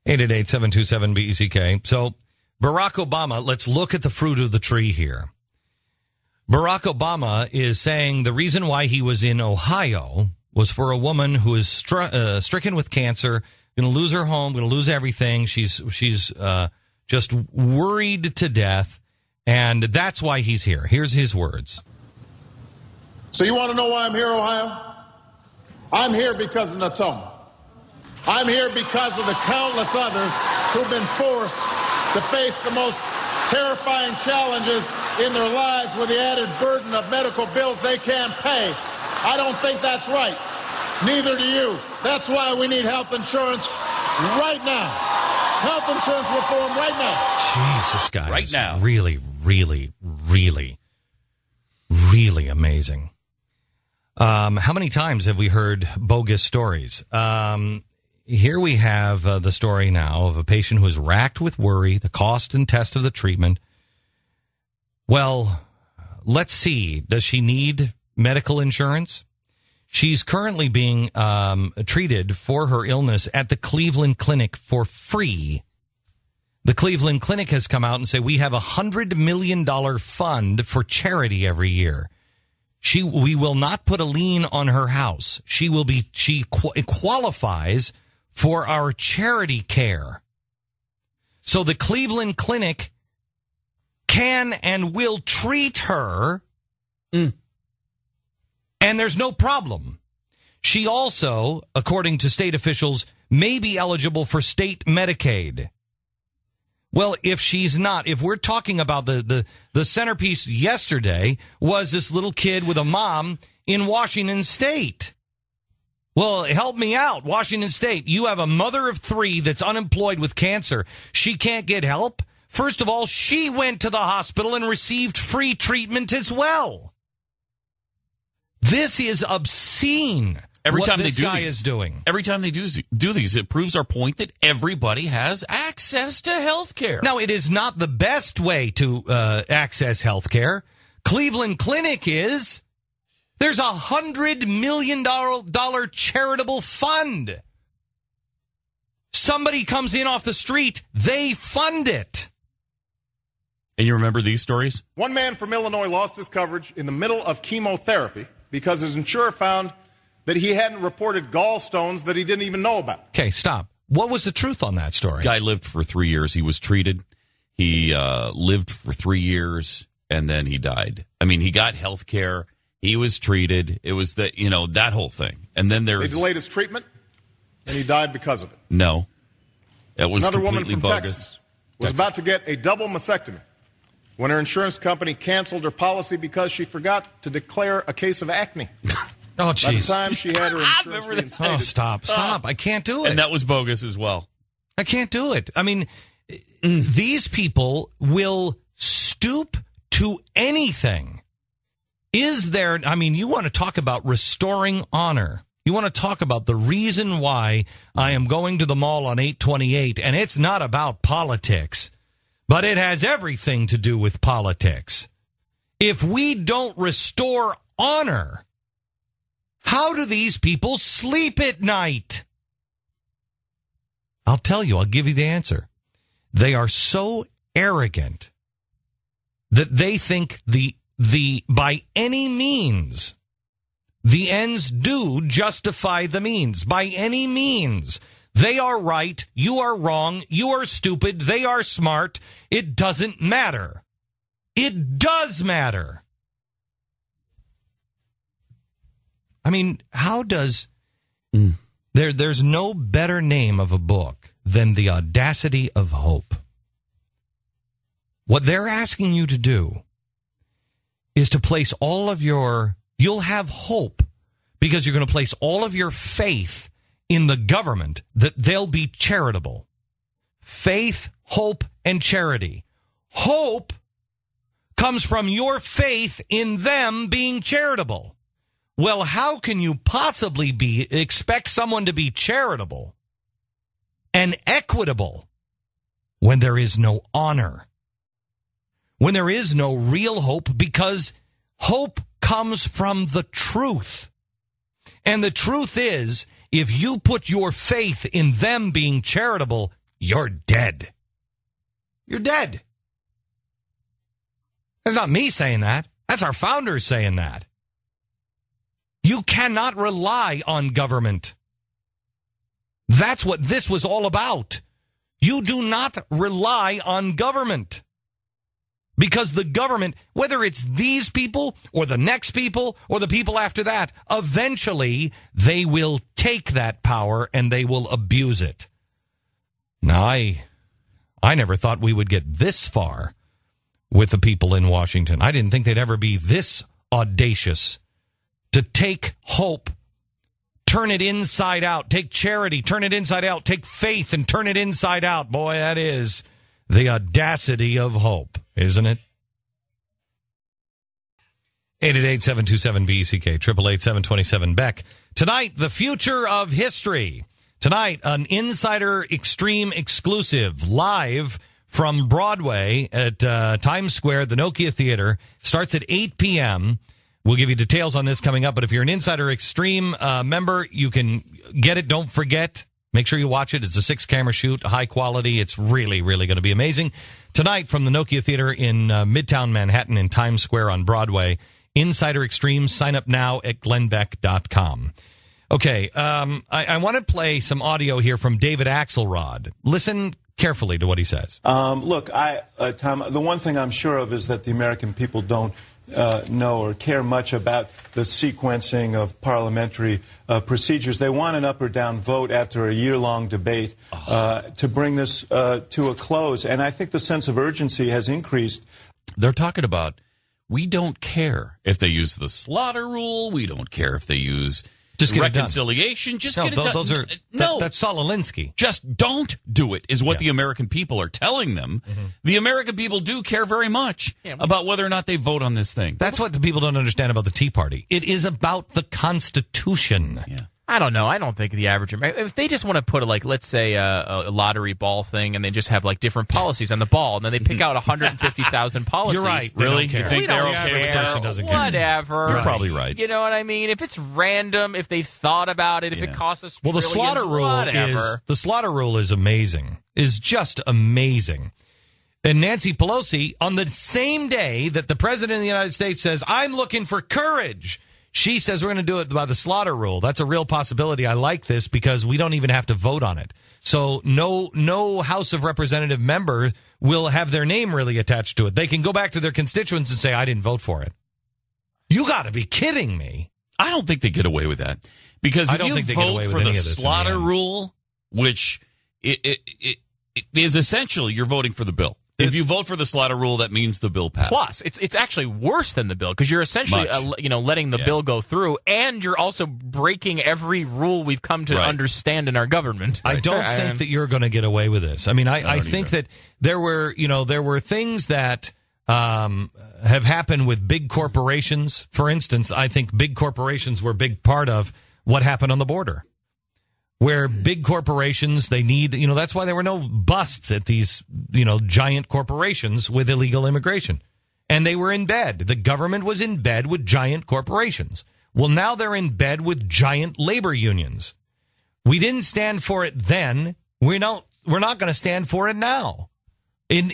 888-727-BECK. So Barack Obama, let's look at the fruit of the tree here. Barack Obama is saying the reason why he was in Ohio was for a woman who is stricken with cancer, going to lose her home, going to lose everything. She's just worried to death, and that's why he's here. Here's his words. So you want to know why I'm here, Ohio? I'm here because of Natoma. I'm here because of the countless others who've been forced to face the most terrifying challenges in their lives with the added burden of medical bills they can't pay. I don't think that's right. Neither do you. That's why we need health insurance right now. Health insurance reform right now. Jesus, guys. Right now. Really, really, really, really amazing. How many times have we heard bogus stories? Here we have the story now of a patient who is racked with worry, the cost and test of the treatment. Well, let's see. Does she need medical insurance? She's currently being treated for her illness at the Cleveland Clinic for free. The Cleveland Clinic has come out and said, we have a $100 million fund for charity every year. We will not put a lien on her house. She qualifies for our charity care. So the Cleveland Clinic can and will treat her, and there's no problem. She also, according to state officials, may be eligible for state Medicaid. Well, if she's not, if we're talking about the centerpiece yesterday was this little kid with a mom in Washington State. Well, help me out, Washington State. You have a mother of 3 that's unemployed with cancer. She can't get help. First of all, she went to the hospital and received free treatment as well. This is obscene. Every time this they do guy these, is doing. Every time they do these, it proves our point that everybody has access to health care. Now, it is not the best way to access health care. Cleveland Clinic is. There's a $100 million charitable fund. Somebody comes in off the street, they fund it. And you remember these stories? One man from Illinois lost his coverage in the middle of chemotherapy because his insurer found that he hadn't reported gallstones that he didn't even know about. Okay, stop. What was the truth on that story? Guy lived for 3 years. He was treated. He lived for 3 years, and then he died. I mean, he got health care. He was treated. It was that whole thing. And then They delayed his treatment, and he died because of it. No. It was Another woman completely from bogus. Texas was about to get a double mastectomy when her insurance company canceled her policy because she forgot to declare a case of acne. Oh, By the jeez. time she had her insurance Oh, reinstated. stop. I can't do it. And that was bogus as well. I can't do it. I mean, these people will stoop to anything. You want to talk about restoring honor. You want to talk about the reason why I am going to the mall on 828, and it's not about politics, but it has everything to do with politics. If we don't restore honor, how do these people sleep at night? I'll tell you, I'll give you the answer. They are so arrogant that they think by any means, the ends do justify the means. By any means. They are right. You are wrong. You are stupid. They are smart. It doesn't matter. It does matter. I mean, how does... There's no better name of a book than The Audacity of Hope. What they're asking you to do is to place all of you'll have hope because you're going to place all of your faith in the government that they'll be charitable. Faith, hope, and charity. Hope comes from your faith in them being charitable. Well, how can you possibly expect someone to be charitable and equitable when there is no honor? When there is no real hope, because hope comes from the truth. And the truth is, if you put your faith in them being charitable, you're dead. You're dead. That's not me saying that. That's our founders saying that. You cannot rely on government. That's what this was all about. You do not rely on government. Because the government, whether it's these people or the next people or the people after that, eventually they will take that power and they will abuse it. Now, I never thought we would get this far with the people in Washington. I didn't think they'd ever be this audacious to take hope, turn it inside out, take charity, turn it inside out, take faith and turn it inside out. Boy, that is the audacity of hope, isn't it? 888-727-BECK, 888-727-BECK. Tonight, the future of history. Tonight, an Insider Extreme exclusive live from Broadway at Times Square, the Nokia Theater. Starts at 8 p.m. We'll give you details on this coming up, but if you're an Insider Extreme member, you can get it. Don't forget. Make sure you watch it. It's a 6-camera shoot, high quality. It's really, really going to be amazing. Tonight from the Nokia Theater in Midtown Manhattan in Times Square on Broadway. Insider Extreme. Sign up now at glennbeck.com. Okay, I want to play some audio here from David Axelrod. Listen carefully to what he says. Look, Tom, the one thing I'm sure of is that the American people don't know or care much about the sequencing of parliamentary procedures. They want an up or down vote after a year-long debate to bring this to a close. And I think the sense of urgency has increased. They're talking about, we don't care if they use the slaughter rule. We don't care if they use just get reconciliation. Just get it done. Those are, that's Saul Alinsky. Just don't do it is what the American people are telling them. Mm-hmm. The American people do care very much about whether or not they vote on this thing. That's what the people don't understand about the Tea Party. It is about the Constitution. Yeah. I don't know. I don't think the average American, if they just want to put let's say a lottery ball thing, and they just have different policies on the ball, and then they pick out 150,000 policies. You're right. Really? You think they're okay with person doesn't care? Whatever. You're probably right. You know what I mean? If it's random, if they've thought about it, if it costs us the slaughter rule is amazing. Is just amazing. And Nancy Pelosi, on the same day that the president of the United States says, "I'm looking for courage," she says, we're going to do it by the slaughter rule. That's a real possibility. I like this because we don't even have to vote on it. So no House of Representative member will have their name really attached to it. They can go back to their constituents and say, I didn't vote for it. You got to be kidding me. I don't think they get away with that. Because if you vote for the slaughter rule, which it is essential, you're voting for the bill. If you vote for the slaughter rule, that means the bill passed. Plus, it's actually worse than the bill because you're essentially letting the bill go through, and you're also breaking every rule we've come to understand in our government. I don't think that you're going to get away with this. I mean, I think that there were things that have happened with big corporations. For instance, I think big corporations were a big part of what happened on the border. Where big corporations, they need, that's why there were no busts at these, giant corporations with illegal immigration. And they were in bed. The government was in bed with giant corporations. Well, now they're in bed with giant labor unions. We didn't stand for it then. We're not going to stand for it now. In